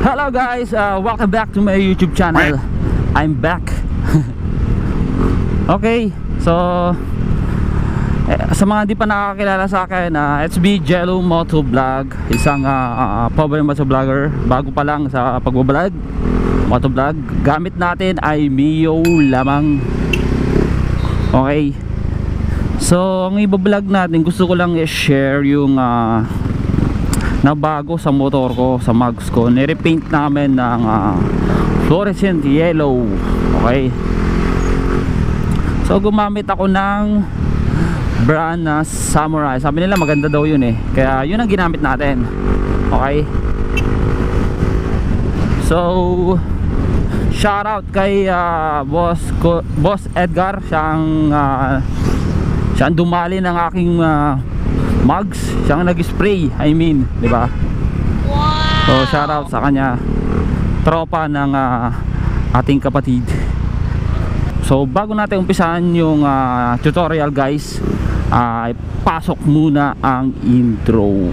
Hello guys, welcome back to my YouTube channel. I'm back. Okay, so sa mga di pa nakakilala sa akin, it's me, Jhaylou MotoVlog. Isang pobre motovlogger. Bago pa lang sa pagbablog motovlog. Gamit natin ay Mio lamang. Okay, so ang ibablog natin, gusto ko lang i-share yung na bago sa motor ko, sa mags ko. Nirepaint namin ng fluorescent yellow. Okay, so gumamit ako ng brand na Samurai. Sabi nila maganda daw yun eh, kaya yun ang ginamit natin. Okay, so shout out kay Boss Edgar. Siyang dumali ng aking mugs. Siyang nag-spray, I mean, di ba? Wow! So shout out sa kanya, tropa ng ating kapatid. So bago natin umpisahan yung tutorial guys, pasok muna ang intro.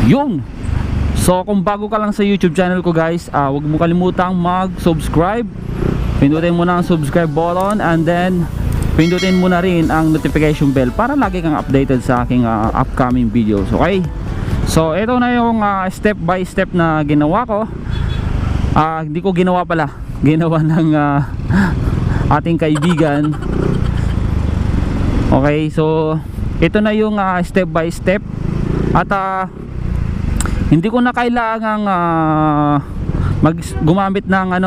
Yun. So kung bago ka lang sa YouTube channel ko guys, huwag mo kalimutang mag-subscribe. Pindutin mo na ang subscribe button, and then pindutin mo na rin ang notification bell para lagi kang updated sa aking upcoming videos. Okay, so ito na yung step by step na ginawa ko. Hindi ko ginawa pala, ginawa ng ating kaibigan. Okay, so ito na yung step by step. At hindi ko na kailangang gumamit ng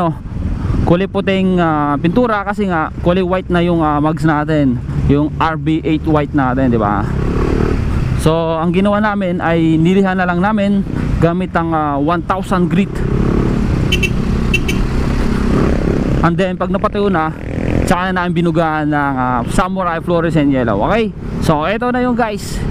kulay puting pintura, kasi nga kulay white na yung mugs natin, yung RB8 white natin, di ba? So ang ginawa namin ay nilihan na lang namin gamit ang 1000 grit. And then pag napatuyo na, tsaka na namin binugaan ng Samurai fluorescent yellow. Okay, so ito na yung guys.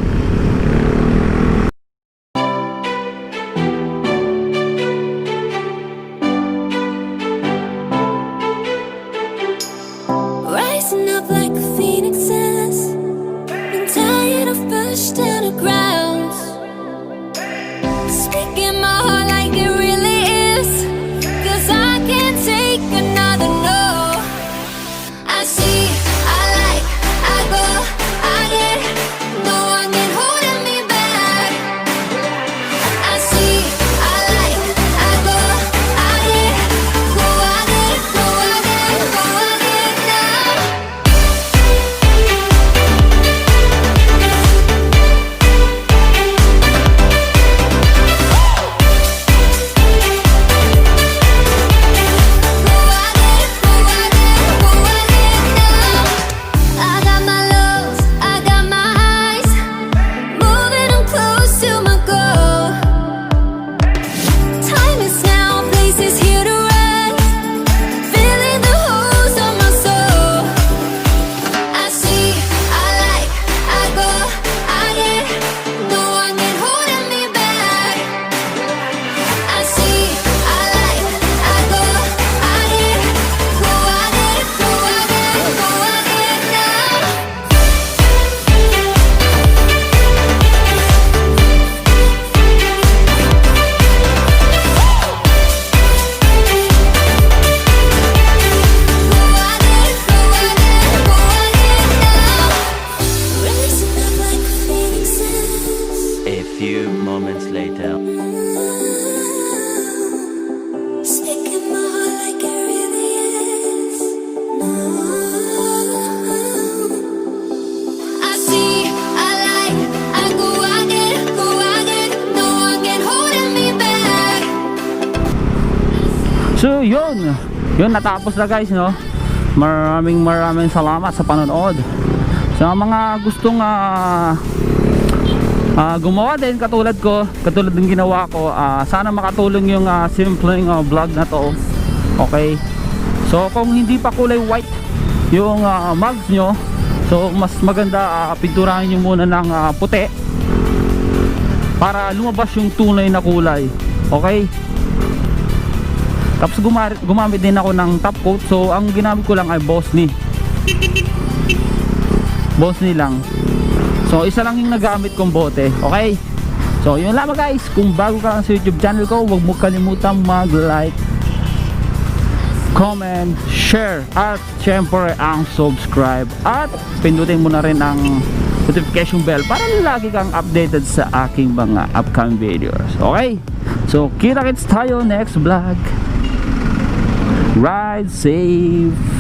So yun natapos na guys, no. Maraming salamat sa panonood. Sa mga gustong gumawa din katulad ko, katulad ng ginawa ko, sana makatulong yung simpleng vlog na to. Okay, so kung hindi pa kulay white yung mugs nyo, so mas maganda pinturahan nyo muna ng puti. para lumabas yung tunay na kulay. Okay? Tapos gumamit din ako ng top coat. So ang ginamit ko lang ay Boss Ni lang. So isa lang yung nagamit kong bote. Okay? So yun lang guys. Kung bago ka lang sa YouTube channel ko, huwag mo kalimutang mag-like, comment, share, at syempre ang subscribe. At pindutin mo na rin ang notification bell para lagi kang updated sa aking mga upcoming videos. Okay? So kita-kits tayo next vlog. Ride safe.